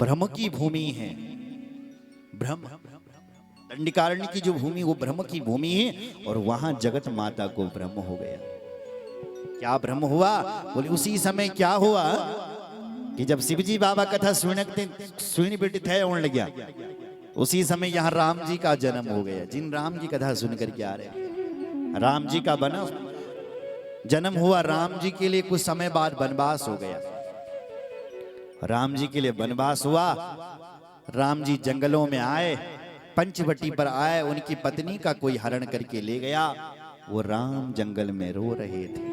ब्रह्म की भूमि है। ब्रह्म दंडिकारण्य की जो भूमि वो ब्रह्म की भूमि है, और वहां जगत माता को ब्रह्म हो गया। क्या ब्रह्म हुआ? बोले उसी समय क्या हुआ कि जब शिवजी बाबा कथा सुन बेटे थे होने लग गया, उसी समय यहाँ राम जी का जन्म हो गया। जिन राम जी कथा सुन करके आ रहे, राम जी का बना जन्म हुआ। राम जी के लिए कुछ समय बाद वनवास हो गया। राम जी के लिए वनवास हुआ। राम जी जंगलों में आए, पंचवटी पर आए, उनकी पत्नी का कोई हरण करके ले गया। वो राम जंगल में रो रहे थे।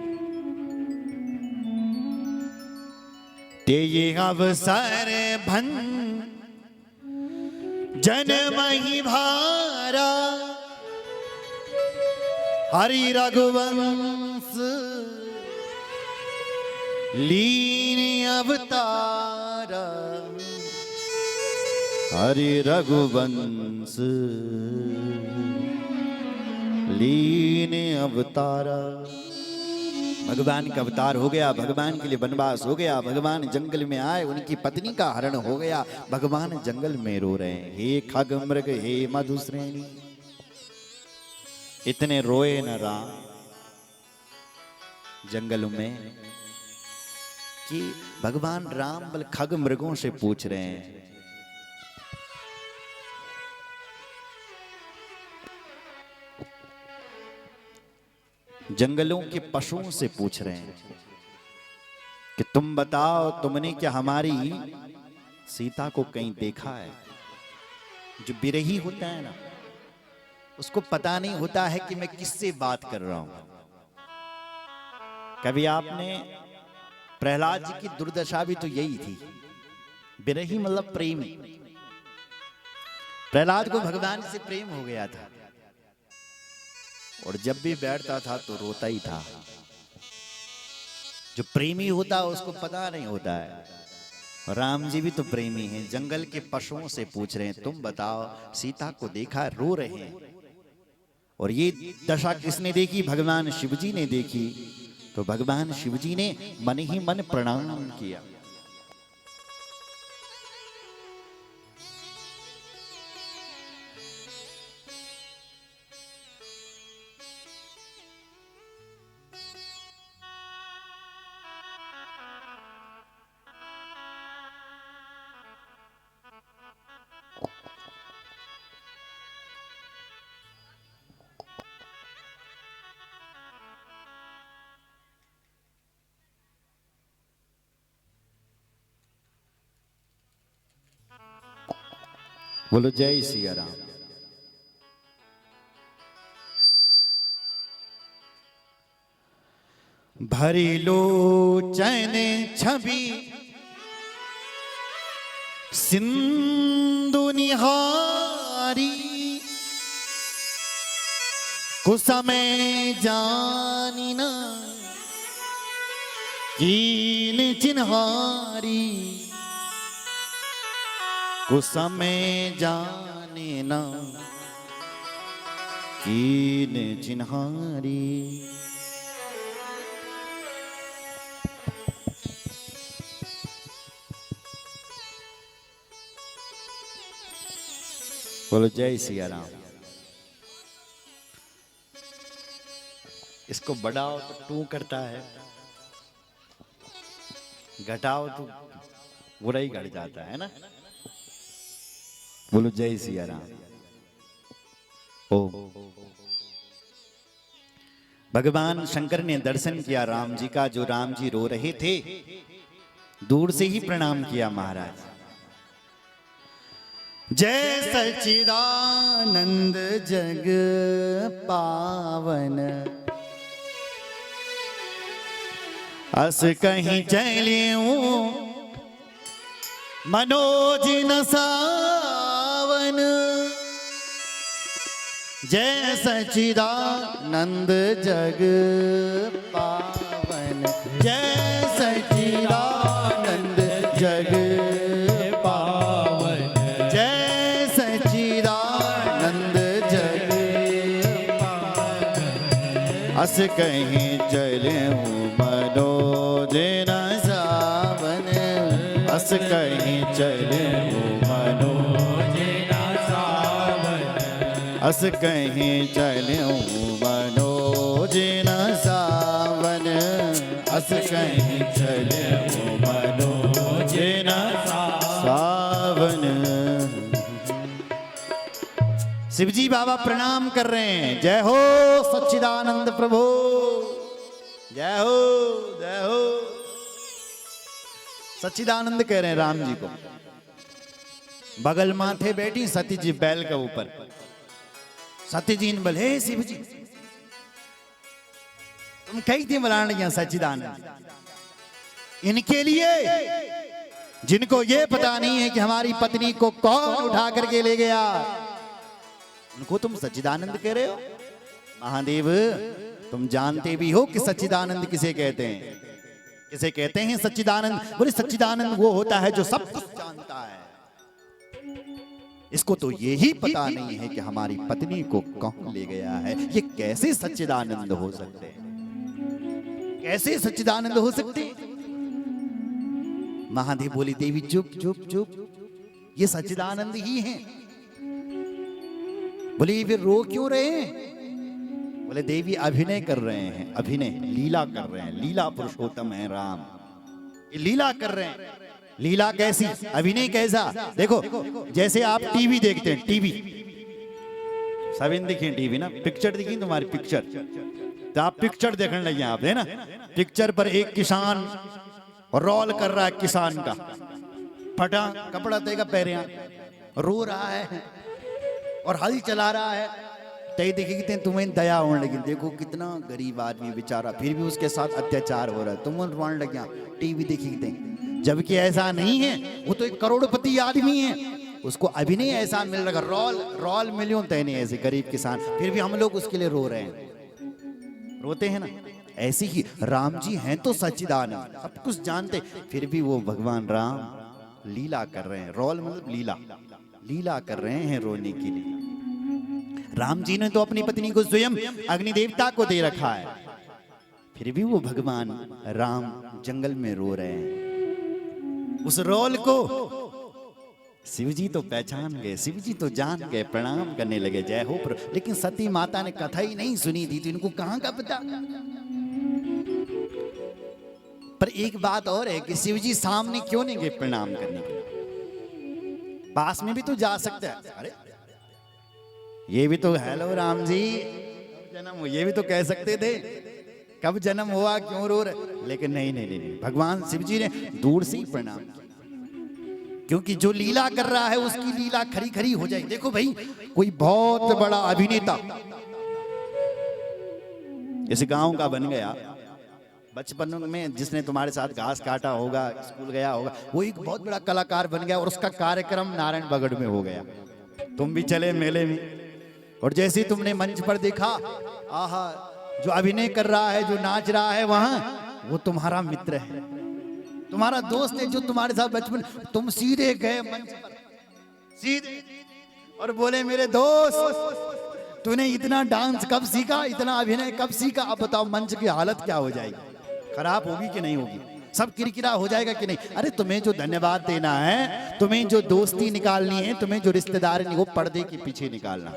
ते ये अवसर भन जन्म ही भारा, हरि रघुवंश लीन अवतारा, हरि रघुवंश लीन अवतारा। भगवान का अवतार हो गया, भगवान के लिए वनवास हो गया, भगवान जंगल में आए, उनकी पत्नी का हरण हो गया, भगवान जंगल में रो रहे हैं, हे खग मृग हे मधुश्रेणी। इतने रोए न राम जंगल में कि भगवान राम बल खग मृगों से पूछ रहे हैं, जंगलों के पशुओं से पूछ रहे हैं कि तुम बताओ, तुमने क्या हमारी सीता को कहीं देखा है? जो बिरही होता है ना, उसको पता नहीं होता है कि मैं किससे बात कर रहा हूं। कभी आपने प्रहलाद जी की दुर्दशा भी तो यही थी, बिरही मतलब प्रेमी। प्रहलाद को भगवान से प्रेम हो गया था, और जब भी बैठता था तो रोता ही था। जो प्रेमी होता है उसको पता नहीं होता है। राम जी भी तो प्रेमी हैं, जंगल के पशुओं से पूछ रहे हैं, तुम बताओ सीता को देखा? रो रहे हैं। और ये दशा किसने देखी? भगवान शिवजी ने देखी। तो भगवान शिवजी ने मन ही मन प्रणाम किया। बोलो जय सिया राम। भरी लोचन छवि सिंधु निहारी, कुसमे जानी न कीन चिन्हारी, कुसमे जाने न कीन चिन्हारी। बोलो जय सिया राम। इसको बढ़ाओ तो टू करता है, घटाओ तो बुरा ही घट जाता है ना। बोलो जय सिया राम। ओ भगवान शंकर ने दर्शन किया राम जी का। जो राम जी रो रहे थे, दूर से ही प्रणाम किया महाराज। जय सच्चिदानंद जग पावन, अस कहीं चलियो मनोज न सावन। जय सच्चिदानंद जग पावन, जय सच्चिदानंद जग पावन, जय सच्चिदानंद जग पावन। अस कहीं चलियो मनोज न सावन, अस कहीं चले मनोज न सावन, अस कहीं चले मनोज न सावन, अस कहीं चले मनोज न सावन। शिवजी बाबा प्रणाम कर रहे हैं। जय हो सच्चिदानंद प्रभु, जय हो जय हो। सच्चिदानंद कह रहे हैं राम जी को। बगल माथे बैठी सती जी बैल के ऊपर। सती जी ने बोले, हे शिव जी तुम कई थी बुलाने सच्चिदानंद, इनके लिए जिनको ये पता नहीं है कि हमारी पत्नी को कौन उठा करके ले गया, उनको तुम सच्चिदानंद कह रहे हो। महादेव तुम जानते भी हो कि सच्चिदानंद किसे कहते हैं, किसे कहते हैं सच्चिदानंद। बोले सच्चिदानंद वो होता है जो सब कुछ जानता है। इसको तो यही पता नहीं है कि हमारी पत्नी को कौन ले गया है। ये कैसे सच्चिदानंद हो सकते हैं, कैसे सच्चिदानंद हो सकते हैं। महादेव बोली, देवी चुप चुप चुप, ये सच्चिदानंद ही हैं। बोले फिर रो क्यों रहे हैं? बोले देवी अभिनय कर रहे हैं, अभिनय लीला कर रहे हैं। लीला पुरुषोत्तम है राम, ये लीला कर रहे हैं। लीला कैसी, अभिनय कैसा? देखो जैसे आप टीवी देखते हैं, टीवी सब इन दिखे टीवी ना, पिक्चर दिखी तुम्हारी पिक्चर, तो आप पिक्चर देखने लगे आप है ना। पिक्चर पर एक किसान रोल कर रहा है, किसान का फटा कपड़ा देगा पैरिया, रो रहा है और हल चला रहा है। तय देखिए तुम्हें दया होने लगी, देखो कितना गरीब आदमी बेचारा, फिर भी उसके साथ अत्याचार हो रहा है, तुम रोने लगे टीवी देखिए। जबकि ऐसा नहीं है, वो तो एक करोड़पति आदमी है, उसको अभिनय ऐसा मिल रहा, रोल मिलियन तय नहीं ऐसे गरीब किसान, फिर भी हम लोग उसके लिए रो रहे हैं, रोते हैं ना। ऐसे ही राम जी हैं तो सच्चिदानंद, सब कुछ जानते, फिर भी वो भगवान राम लीला कर रहे हैं। रोल मतलब लीला, लीला कर रहे हैं रोने के लिए। राम जी ने तो अपनी पत्नी को स्वयं अग्नि देवता को दे रखा है, फिर भी वो भगवान राम जंगल में रो रहे हैं। उस रोल को शिवजी तो पहचान गए, शिवजी तो जान गए, प्रणाम करने लगे, जय हो। लेकिन सती माता ने कथा ही नहीं सुनी थी, तो इनको कहां का पता। पर एक बात और है कि शिवजी सामने क्यों नहीं गए प्रणाम करने के लिए, पास में भी तो जा सकते हैं। अरे ये भी तो हेलो राम जी जन्म हो, ये भी तो कह सकते थे कब जन्म हुआ, क्यों रो रहे। लेकिन नहीं नहीं नहीं, भगवान शिवजी ने दूर से ही प्रणाम किया, क्योंकि जो लीला कर रहा है उसकी लीला खरी खरी हो जाएगी। देखो भाई, कोई बहुत बड़ा अभिनेता इस गांव का बन गया, बचपन में जिसने तुम्हारे साथ घास काटा होगा, स्कूल गया होगा, वो एक बहुत बड़ा कलाकार बन गया और उसका कार्यक्रम नारायण बगड़ में हो गया। तुम भी चले मेले में, और जैसे तुमने मंच पर देखा, आहा जो अभिनय कर रहा है, जो नाच रहा है वहां, वो तुम्हारा मित्र है, तुम्हारा दोस्त है, जो तुम्हारे साथ बचपन। तुम सीधे गए मंच पर सीधे और बोले, मेरे दोस्त तूने इतना डांस कब सीखा, इतना अभिनय कब सीखा। अब बताओ मंच की हालत क्या हो जाएगी, खराब होगी कि नहीं होगी, सब किरकिरा हो जाएगा कि नहीं। अरे तुम्हें जो धन्यवाद देना है, तुम्हें जो दोस्ती निकालनी है, तुम्हें जो रिश्तेदारी नहीं, वो पर्दे के पीछे निकालना।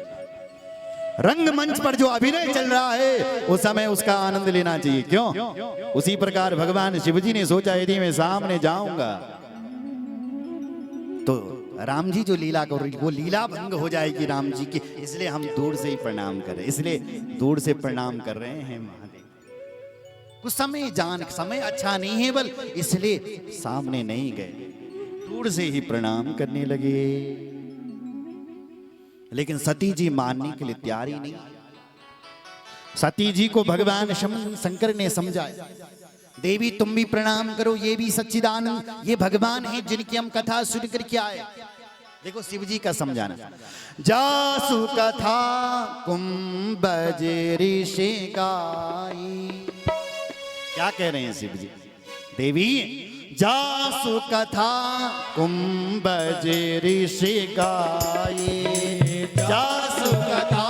रंगमंच पर जो अभिनय चल रहा है उस समय उसका आनंद लेना चाहिए, क्यों। उसी प्रकार भगवान शिवजी ने सोचा, यदि मैं सामने जाऊंगा तो राम जी जो लीला कर रही वो लीला भंग हो जाएगी राम जी की, इसलिए हम दूर से ही प्रणाम कर रहे, इसलिए दूर से प्रणाम कर रहे हैं महादेव। कुछ समय समय अच्छा नहीं है बल, इसलिए सामने नहीं गए, दूर से ही प्रणाम करने लगे। लेकिन सती जी मानने के लिए तैयार ही नहीं। सती जी को भगवान शंकर ने समझाया, देवी तुम भी प्रणाम करो, ये भी सच्चिदानंद, ये भगवान है जिनकी हम कथा सुन करके आए। देखो शिव जी का समझाना, जासु कथा कुंभज ऋषि गाई। क्या कह रहे हैं शिव जी? देवी जासु कथा कुंभज ऋषि गाई, जासु कथा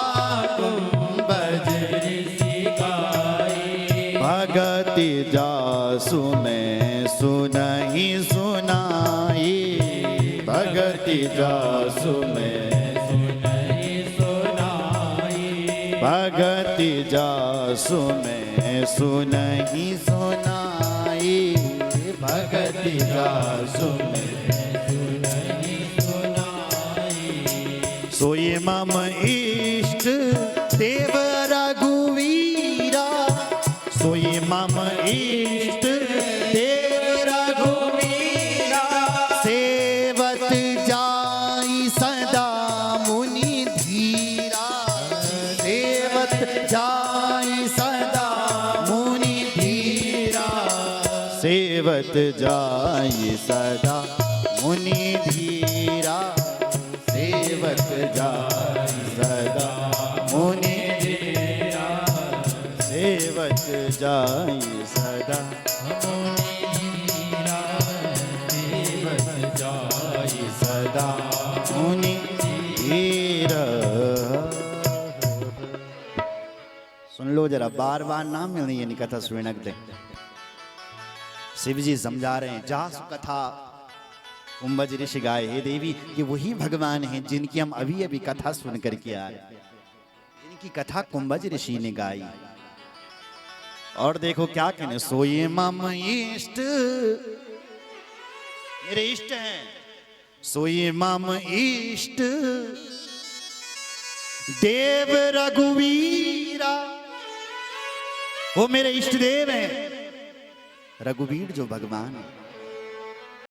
कुंभज ऋषि गाई, भगति जासु में सुनहि सुनाई। भगति जासु में सुनहि सुनाई, भगति जासु में सुनहि सुनाई, भगति जासु में सुनहि सुनाई। सोई मम इष्ट देव रघुवीरा, सोई मम इष्ट देव रघुवीरा, सेवत जाई सदा मुनि धीरा, सेवत जाई सदा मुनि धीरा, सेवत जाई सदा मुनि धीरा, सेवत जाई सदा मुनि धीरा, सेवत जाई सदा मुनि धीरा, सेवत जाई सदा मुनि धीरा। सुन लो जरा, बार बार नाम मिलनी यानी कथा सुनक दे। शिव जी समझा रहे हैं, जासु कथा कुंभज ऋषि गाए, हे देवी ये वही भगवान हैं जिनकी हम अभी अभी कथा सुन करके आ रहे हैं, जिनकी कथा कुंभज ऋषि ने गाई। और देखो क्या कहने, सोये मम इष्ट, मेरे इष्ट हैं, सोये मम इष्ट देव रघुवीरा, वो मेरे इष्ट देव हैं, रघुवीर जो भगवान है।